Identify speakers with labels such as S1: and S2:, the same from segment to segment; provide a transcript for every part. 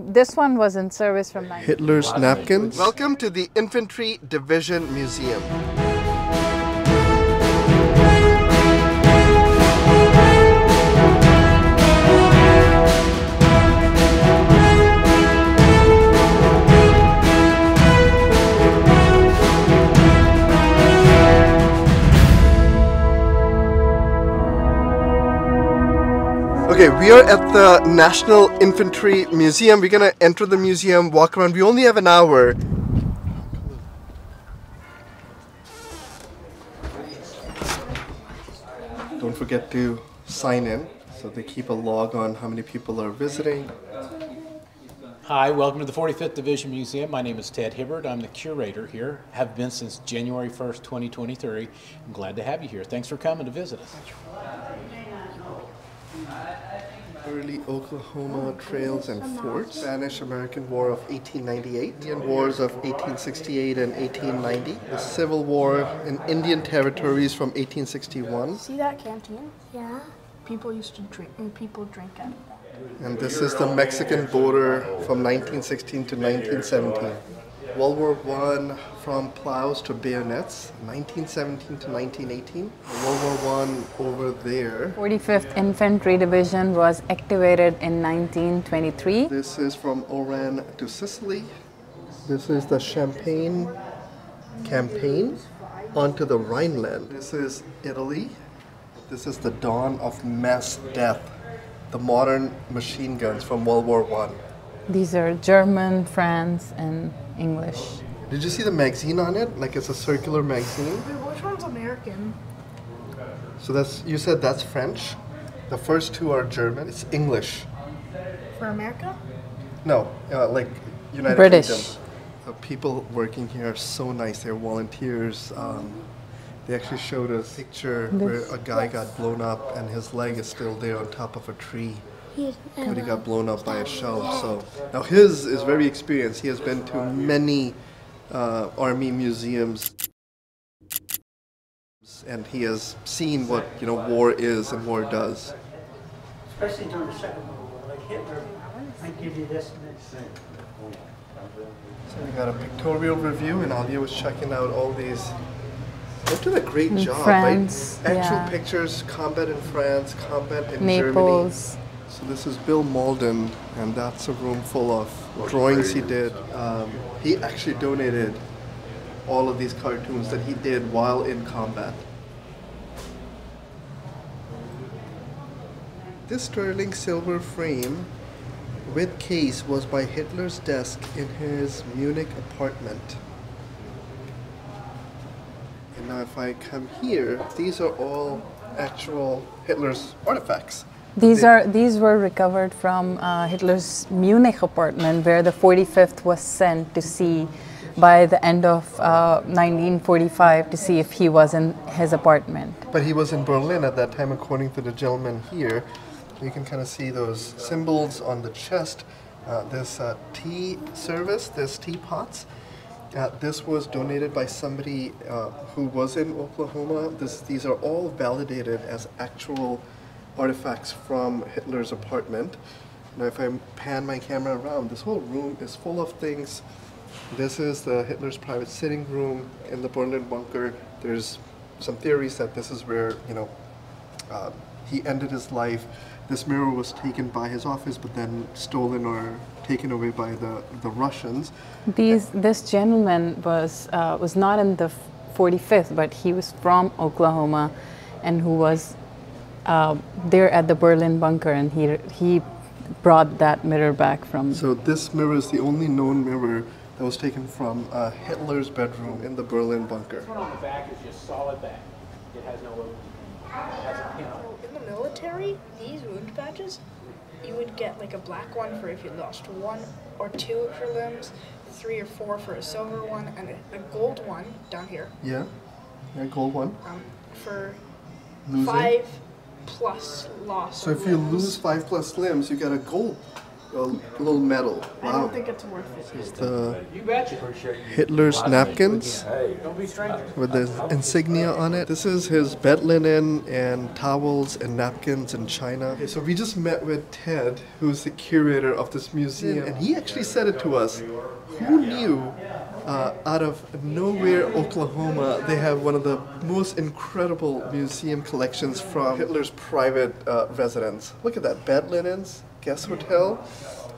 S1: This one was in service from
S2: Hitler's napkins. Welcome to the Infantry Division Museum. Okay, we are at the National Infantry Museum. We're gonna enter the museum, walk around. We only have an hour. Don't forget to sign in, so they keep a log on how many people are visiting.
S3: Hi, welcome to the 45th Division Museum. My name is Ted Hibbert. I'm the curator here. Have been since January 1st, 2023. I'm glad to have you here. Thanks for coming to visit us.
S2: Early Oklahoma trails and forts. Spanish-American War of 1898. Indian Wars of 1868 and 1890. The Civil War in Indian territories from 1861.
S4: See that canteen? Yeah. People used to drink, and people drink out of that.
S2: And this is the Mexican border from 1916 to 1917. World War I from plows to bayonets, 1917 to 1918. World War I over there.
S1: 45th Infantry Division was activated in 1923.
S2: This is from Oran to Sicily. This is the Champagne campaign onto the Rhineland. This is Italy. This is the dawn of mass death. The modern machine guns from World War I.
S1: These are German, France, and English.
S2: Did you see the magazine on it? Like it's a circular magazine.
S4: Wait, which one's American?
S2: So that's, you said that's French. The first two are German. It's English.
S4: For America?
S2: No, like United
S1: British.
S2: Kingdom. The people working here are so nice. They're volunteers. They actually showed a picture where a guy got blown up and his leg is still there on top of a tree. But he got blown up by a shell. So now his is very experienced. He has been to many army museums, and he has seen what war is and war does.
S5: Especially during the Second World War, like Hitler. I give you this.
S2: So we got a pictorial review, and Alia was checking out all these. They've done a great job,
S1: France,
S2: right? Actual
S1: yeah.
S2: pictures, combat in France, combat in
S1: Naples.
S2: Germany. So this is Bill Malden, and that's a room full of drawings he did. He actually donated all of these cartoons that he did while in combat. This sterling silver frame with case was by Hitler's desk in his Munich apartment. And now if I come here, these are all actual Hitler's artifacts.
S1: These were recovered from Hitler's Munich apartment, where the 45th was sent to see by the end of 1945 to see if he was in his apartment.
S2: But he was in Berlin at that time, according to the gentleman here. You can kind of see those symbols on the chest. This tea service, this teapots. This was donated by somebody who was in Oklahoma. These are all validated as actual artifacts from Hitler's apartment. Now if I pan my camera around, this whole room is full of things. This is the Hitler's private sitting room in the Berlin bunker. There's some theories that this is where he ended his life. This mirror was taken by his office, but then stolen or taken away by the Russians.
S1: This gentleman was not in the 45th, but he was from Oklahoma, and who was there at the Berlin bunker, and he brought that mirror back from.
S2: So this mirror is the only known mirror that was taken from Hitler's bedroom in the Berlin bunker.
S3: This one on the back is just solid back. It has no opening. It has a pin on it.
S4: In the military, these wound badges, you would get like a black one for if you lost 1 or 2 of your limbs, 3 or 4 for a silver one, and a gold one down here.
S2: Yeah, gold one.
S4: For
S2: Losing?
S4: 5+ loss.
S2: So if you lose 5+ limbs, you get a gold A little medal.
S4: I
S2: Wow.
S4: don't think it's worth it.
S2: It's the
S3: You betcha.
S2: Hitler's napkins
S3: Don't be strangers.
S2: with the insignia on it. This is his bed linen and towels and napkins and china. Okay, so we just met with Ted, who's the curator of this museum, and he actually said it to us. Who knew out of nowhere, Oklahoma, they have one of the most incredible museum collections from Hitler's private residence. Look at that, bed linens, guest hotel,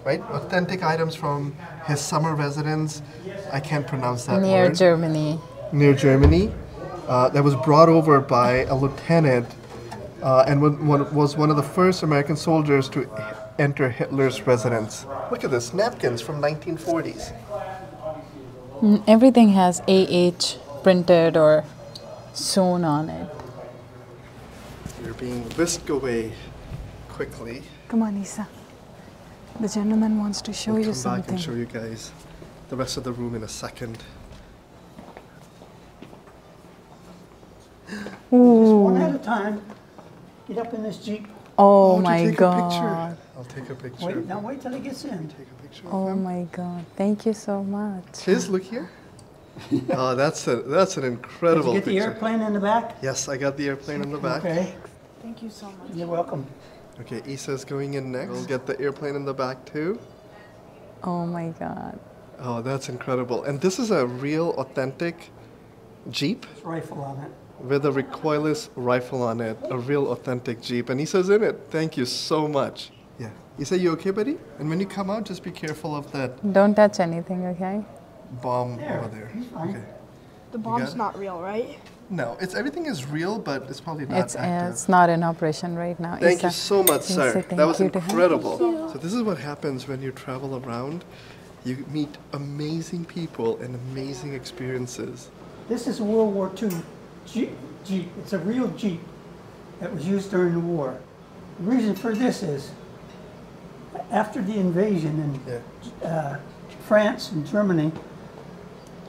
S2: right? Authentic items from his summer residence. I can't pronounce that
S1: Near
S2: word.
S1: Germany.
S2: Near Germany. That was brought over by a lieutenant and was one of the first American soldiers to enter Hitler's residence. Look at this, napkins from 1940s.
S1: Everything has AH printed or sewn on it.
S2: We're being whisked away quickly.
S1: Come on, Isa. The gentleman wants to show
S2: We'll
S1: you
S2: come back
S1: something.
S2: and show you guys the rest of the room in a second.
S5: Just one at a time. Get up in this Jeep.
S1: Oh
S2: to
S1: my
S2: take a
S1: God.
S2: picture. I'll take a picture.
S5: Wait, now wait till he gets in.
S2: Take a picture.
S1: Oh
S2: of him.
S1: my God. Thank you so much.
S2: His, look here. Oh, that's an
S5: Did
S2: incredible
S5: you get the
S2: picture.
S5: airplane in the back?
S2: Yes, I got the airplane in the back.
S5: Okay,
S4: Thank you so much.
S5: you're welcome.
S2: Okay, Issa's going in next. We'll get the airplane in the back too.
S1: Oh my God.
S2: Oh, that's incredible. And this is a real authentic Jeep
S5: Rifle on it.
S2: with a recoilless rifle on it. A real authentic Jeep. And Issa's in it. Thank you so much. Yeah. Issa, you okay, buddy? And when you come out, just be careful of that
S1: Don't touch anything, okay?
S2: bomb
S5: There,
S2: over there.
S5: he's fine.
S2: Okay.
S4: The
S2: got
S4: bomb's
S2: it?
S4: not real, right?
S2: No, everything is real, but it's probably not active.
S1: It's not in operation right now.
S2: Thank you
S1: Isa.
S2: so much,
S1: Yes,
S2: sir.
S1: thank
S2: That was
S1: you to him.
S2: incredible. So this is what happens when you travel around. You meet amazing people and amazing experiences.
S5: This is a World War II Jeep. It's a real Jeep that was used during the war. The reason for this is after the invasion in France and Germany,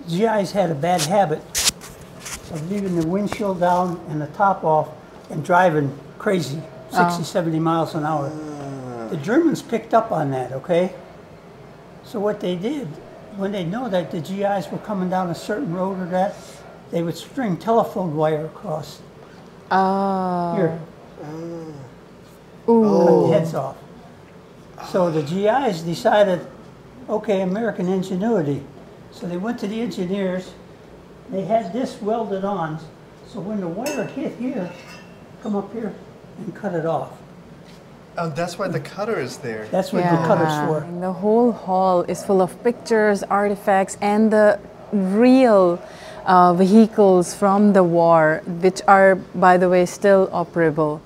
S5: GIs had a bad habit of leaving the windshield down and the top off and driving crazy, 60, 70 miles an hour. The Germans picked up on that, okay? So what they did, when they know that the GIs were coming down a certain road or that, they would string telephone wire across.
S1: Oh.
S5: Here,
S1: Ooh.
S5: cut the heads off. So the GIs decided, okay, American ingenuity. So they went to the engineers, they had this welded on, so when the wire hit here, come up here and cut it off.
S2: Oh, that's why the cutter is there.
S5: That's what the cutter's for.
S1: And the whole hall is full of pictures, artifacts, and the real vehicles from the war, which are, by the way, still operable.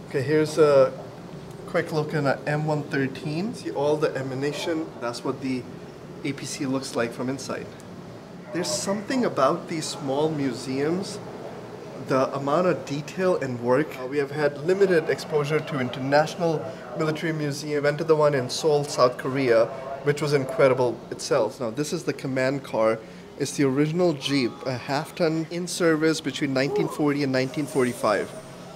S2: Okay, here's a quick look at an M113. See all the ammunition. That's what the APC looks like from inside. There's something about these small museums, the amount of detail and work. We have had limited exposure to International Military Museum. Went to the one in Seoul, South Korea, which was incredible itself. Now this is the command car. It's the original Jeep, a half-ton in service between 1940 and 1945.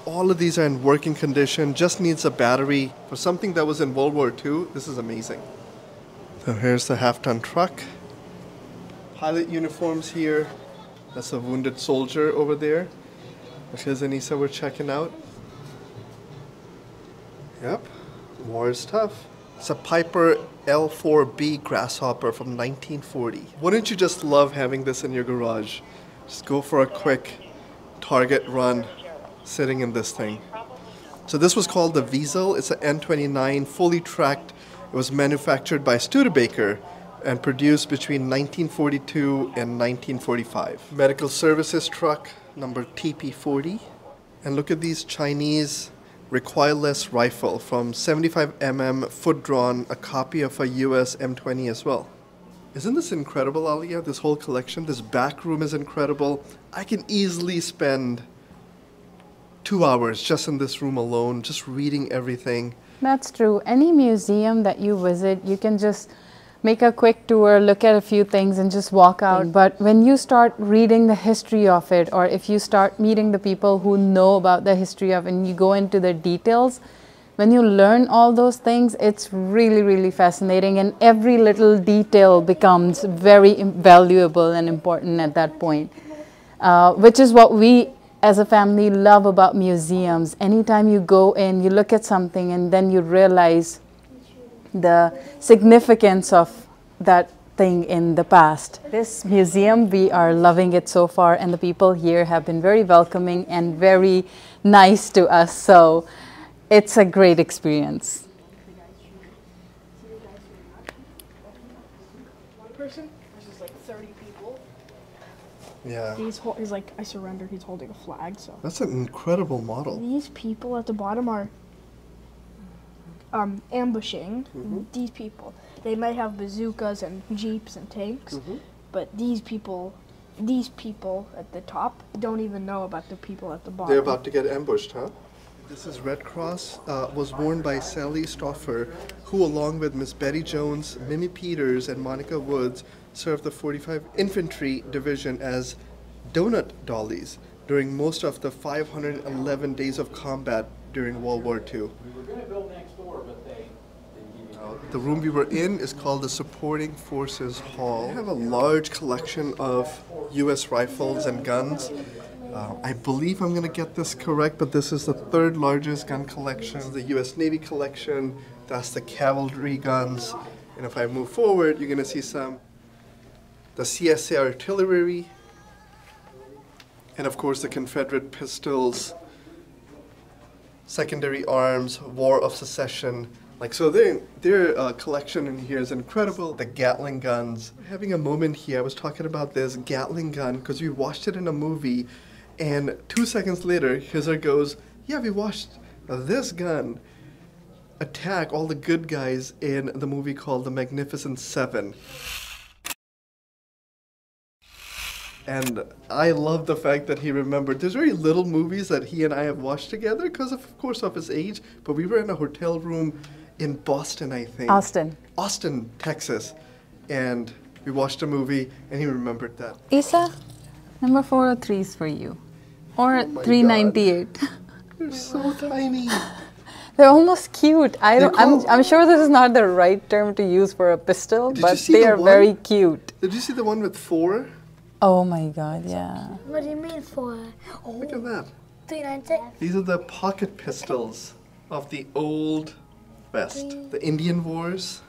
S2: All of these are in working condition, just needs a battery. For something that was in World War II, this is amazing. So here's the half-ton truck. Pilot uniforms here. That's a wounded soldier over there. Because Anissa we're checking out. Yep, war is tough. It's a Piper L4B Grasshopper from 1940. Wouldn't you just love having this in your garage? Just go for a quick target run sitting in this thing. So this was called the Wiesel. It's an N29 fully tracked. It was manufactured by Studebaker and produced between 1942 and 1945. Medical services truck number TP40. And look at these Chinese recoilless rifle from 75mm foot drawn, a copy of a US M20 as well. Isn't this incredible, Alia? This whole collection, this back room is incredible. I can easily spend 2 hours just in this room alone, just reading everything.
S1: That's true. Any museum that you visit, you can just make a quick tour, look at a few things and just walk out. But when you start reading the history of it, or if you start meeting the people who know about the history of it and you go into the details, when you learn all those things, it's really, really fascinating, and every little detail becomes very valuable and important at that point, which is what we as a family love about museums. Anytime you go in, you look at something and then you realize the significance of that thing in the past. This museum, we are loving it so far, and the people here have been very welcoming and very nice to us, so it's a great experience.
S4: One person versus like 30 people.
S2: Yeah.
S4: He's like, I surrendered. He's holding a flag. So
S2: That's an incredible model.
S4: these people at the bottom are ambushing. These people, they might have bazookas and jeeps and tanks, but these people at the top don't even know about the people at the bottom.
S2: They're about to get ambushed, huh? This is Red Cross, was worn by Sally Stauffer, who along with Miss Betty Jones, Mimi Peters, and Monica Woods served the 45th Infantry Division as donut dollies during most of the 511 days of combat during World War II.
S3: We were going to build next door, but they didn't give you.
S2: The room we were in is called the Supporting Forces Hall. They have a large collection of U.S. rifles and guns. I believe I'm going to get this correct, but this is the third largest gun collection. The U.S. Navy collection, that's the cavalry guns. And if I move forward, you're going to see the CSA artillery, and of course the Confederate pistols, secondary arms, War of Secession. Like, so their collection in here is incredible. The Gatling guns. Having a moment here, I was talking about this Gatling gun because we watched it in a movie, and 2 seconds later, Hizar goes, yeah, we watched this gun attack all the good guys in the movie called The Magnificent Seven. And I love the fact that he remembered. There's very little movies that he and I have watched together because of course of his age, but we were in a hotel room in Boston, I think. Austin, Texas. And we watched a movie and he remembered that.
S1: Isa, number 403 is for you. Or
S2: Oh my
S1: 398.
S2: They're so tiny.
S1: They're almost cute.
S2: called-
S1: I'm sure this is not the right term to use for a pistol,
S2: Did you
S1: but
S2: see
S1: they
S2: the
S1: are
S2: one?
S1: very cute.
S2: Did you see the one with 4?
S1: Oh my god, yeah.
S6: What do you mean for?
S2: Look at that.
S6: 396?
S2: These are the pocket pistols of the old West, the Indian Wars.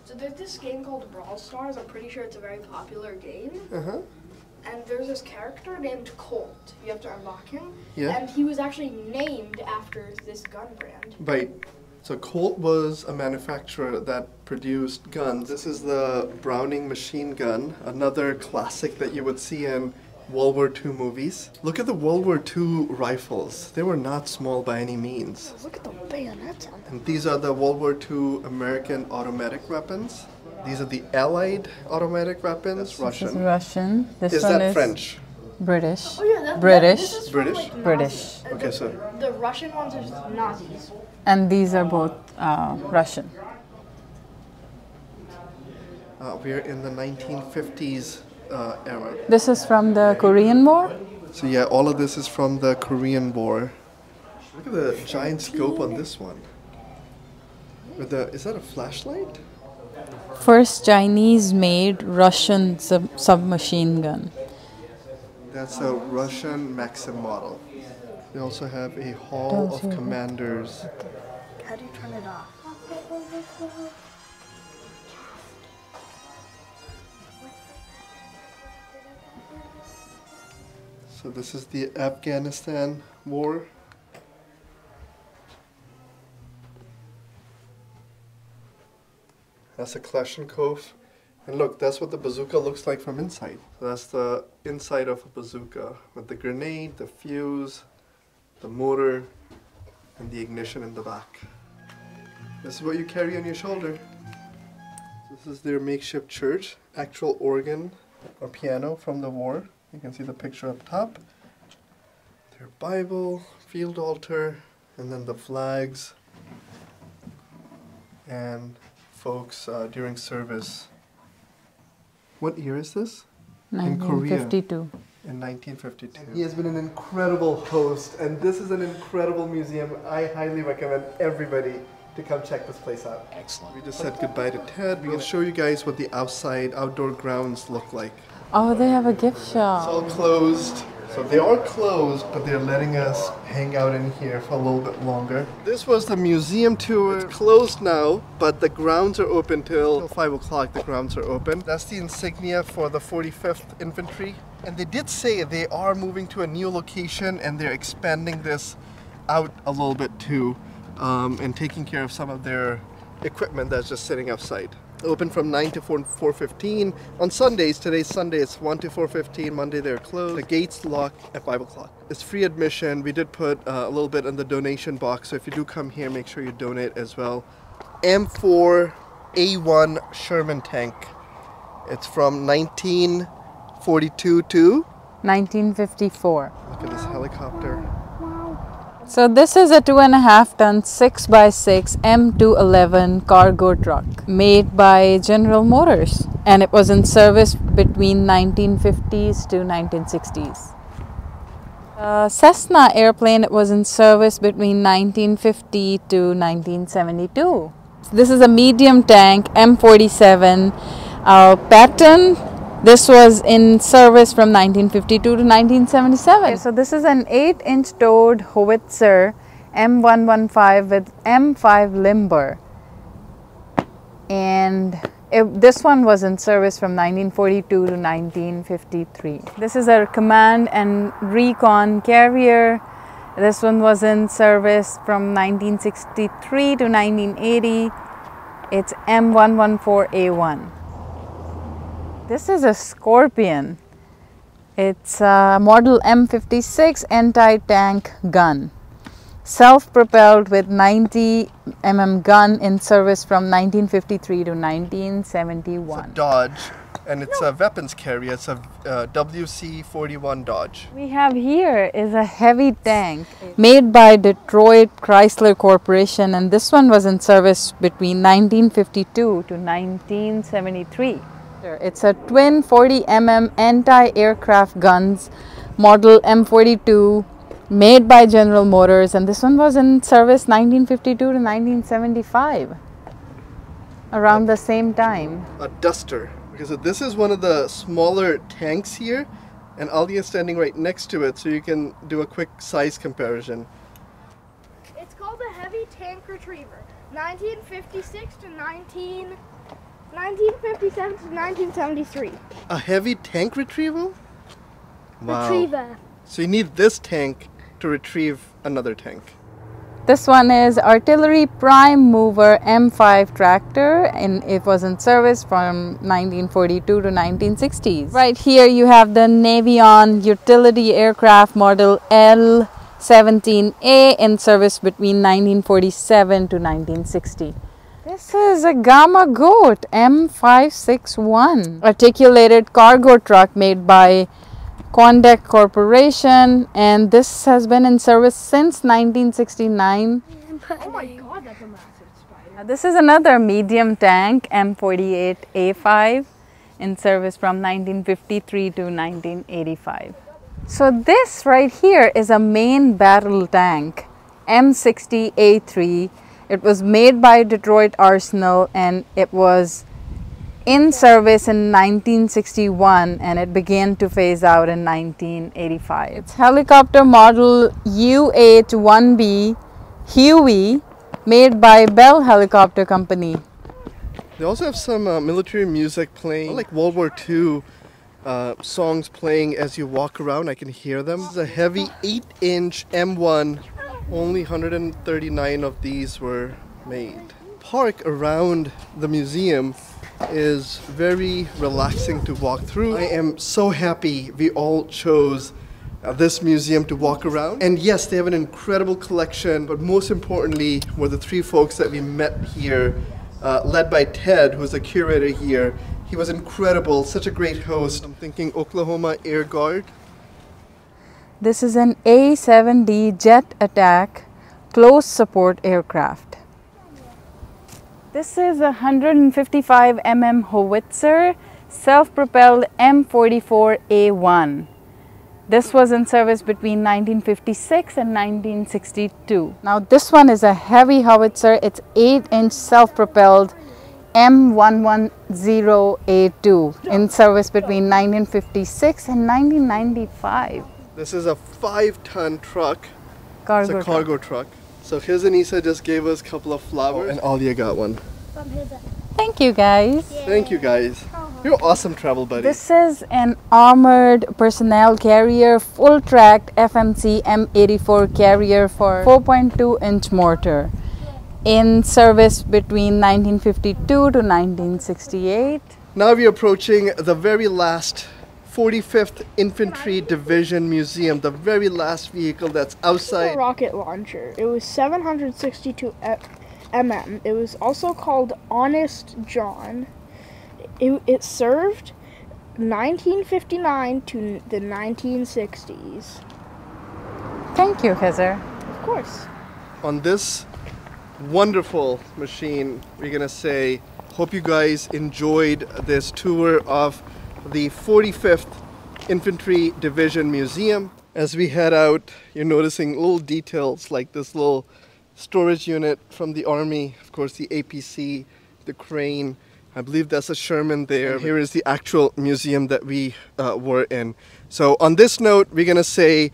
S4: So there's this game called Brawl Stars. I'm pretty sure it's a very popular game.
S2: Uh-huh.
S4: And there's this character named Colt. You have to unlock him.
S2: Yeah.
S4: And he was actually named after this gun brand.
S2: Right. So Colt was a manufacturer that produced guns. This is the Browning machine gun, another classic that you would see in World War II movies. Look at the World War II rifles. They were not small by any means.
S6: Look at the bayonets on them.
S2: And these are the World War II American automatic weapons. These are the Allied automatic weapons,
S1: This is
S2: Russian.
S1: Russian. This
S2: Is
S1: one
S2: that
S1: is
S2: French?
S1: British.
S4: Oh yeah,
S1: British.
S4: This is
S2: British?
S4: From, like,
S1: British.
S4: Nazi-
S2: Okay, so
S4: the Russian ones are Nazis.
S1: And these are both Russian.
S2: we're in the 1950s era.
S1: This is from the Korean War.
S2: So yeah, all of this is from the Korean War. Look at the giant scope on this one. With the, is that a flashlight?
S1: First Chinese-made Russian submachine gun.
S2: That's a Russian Maxim model. They also have a hall of commanders.
S6: How do you turn it off?
S2: So this is the Afghanistan War. That's a Kalashnikov. And look, that's what the bazooka looks like from inside. So that's the inside of a bazooka with the grenade, the fuse, the motor, and the ignition in the back. This is what you carry on your shoulder. This is their makeshift church, actual organ or piano from the war. You can see the picture up top. Their Bible, field altar, and then the flags. And folks during service. What year is this? In Korea.
S1: 1952.
S2: in 1952. He has been an incredible host, and this is an incredible museum. I highly recommend everybody to come check this place out.
S3: Excellent.
S2: We just said goodbye to Ted. We're going to show you guys what the outdoor grounds look like.
S1: Oh, they have a gift shop.
S2: It's all closed. So they are closed, but they're letting us hang out in here for a little bit longer. This was the museum tour. It's closed now, but the grounds are open till 5 o'clock. The grounds are open. That's the insignia for the 45th Infantry. And they did say they are moving to a new location and they're expanding this out a little bit too, and taking care of some of their equipment that's just sitting outside. Open from 9 to 4:15 on Sundays. Today's Sunday, it's 1 to 4:15. Monday they're closed. The gates lock at 5 o'clock. It's free admission. We did put a little bit in the donation box, so if you do come here, make sure you donate as well. M4A1 Sherman tank. It's from 1942 to
S1: 1954.
S2: look at this helicopter.
S1: So this is a 2.5 ton 6x6 M211 cargo truck made by General Motors, and it was in service between 1950s to 1960s. Cessna airplane, it was in service between 1950 to 1972. This is a medium tank M47 Patton. This was in service from 1952 to 1977. Okay, so this is an 8-inch towed howitzer M115 with M5 limber. And this one was in service from 1942 to 1953. This is a command and recon carrier. This one was in service from 1963 to 1980. It's M114A1. This is a Scorpion. It's a model M56 anti-tank gun. Self-propelled with 90 mm gun in service from 1953 to 1971.
S2: It's a Dodge, and it's a weapons carrier. It's a WC-41 Dodge.
S1: We have here is a heavy tank made by Detroit Chrysler Corporation, and this one was in service between 1952 to 1973. It's a twin 40 mm anti-aircraft guns, model M42, made by General Motors, and this one was in service 1952 to 1975, around the same time.
S2: A Duster. Okay, so this is one of the smaller tanks here, and Ali is standing right next to it, so you can do a quick size comparison.
S4: It's called a heavy tank retriever. 1956 to 1957 to 1973.
S2: A heavy tank retrieval? Wow.
S6: Retriever.
S2: So you need this tank to retrieve another tank.
S1: This one is artillery prime mover M5 tractor, and it was in service from 1942 to 1960s. Right here you have the Navion utility aircraft model L-17A in service between 1947 to 1960. This is a Gamma Goat M561 articulated cargo truck made by Condec Corporation, and this has been in service since 1969.
S4: Oh my god, that's a massive spider.
S1: This is another medium tank M48A5 in service from 1953 to 1985. So this right here is a main battle tank M60A3. It was made by Detroit Arsenal, and it was in service in 1961, and it began to phase out in 1985. It's helicopter model UH-1B Huey, made by Bell Helicopter Company.
S2: They also have some military music playing, like World War II songs playing as you walk around. I can hear them. It's a heavy 8-inch M1. Only 139 of these were made. Park around the museum is very relaxing to walk through. I am so happy we all chose this museum to walk around. And yes, they have an incredible collection, but most importantly were the three folks that we met here, led by Ted, who's the curator here. He was incredible, such a great host. I'm thinking Oklahoma Air Guard.
S1: This is an A-7D jet attack close support aircraft. This is a 155 mm howitzer self-propelled M44A1. This was in service between 1956 and 1962. Now this one is a heavy howitzer. It's 8-inch self-propelled M110A2 in service between 1956 and 1995.
S2: This is a 5-ton truck.
S1: Cargo
S2: It's a cargo truck. So his Anissa just gave us a couple of flowers. And Alia got one.
S1: Thank you guys.
S2: Thank you guys. You're awesome travel buddy.
S1: This is an armored personnel carrier, full-tracked FMC M84 carrier for 4.2-inch mortar in service between 1952 to 1968.
S2: Now we're approaching the very last 45th Infantry Division Museum, the very last vehicle that's outside.
S4: A rocket launcher. It was 762 mm. It was also called Honest John. It served 1959 to the 1960s.
S1: Thank you, Heather.
S4: Of course.
S2: On this wonderful machine, we're gonna say, hope you guys enjoyed this tour of the 45th Infantry Division Museum. As we head out, you're noticing little details like this little storage unit from the Army, of course the APC, the crane. I believe that's a Sherman there. And here is the actual museum that we were in. So on this note, we're gonna say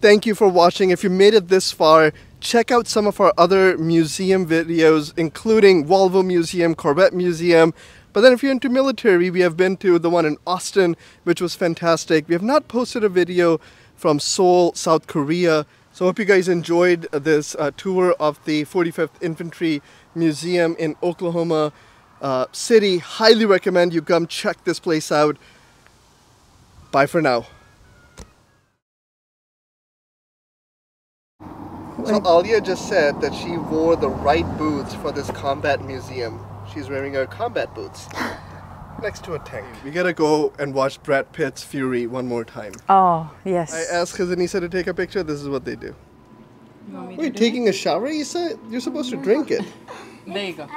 S2: thank you for watching. If you made it this far, check out some of our other museum videos, including Volvo Museum, Corvette Museum. But then if you're into military, we have been to the one in Austin, which was fantastic. We have not posted a video from Seoul, South Korea. So I hope you guys enjoyed this tour of the 45th Infantry Museum in Oklahoma City. Highly recommend you come check this place out. Bye for now. So Alia just said that she wore the right boots for this combat museum. She's wearing her combat boots next to a tank. We gotta go and watch Brad Pitt's Fury one more time.
S1: Oh, yes.
S2: I asked Anissa to take a picture. This is what they do. Wait, taking a shower, Issa? You're supposed to drink it.
S1: There you go.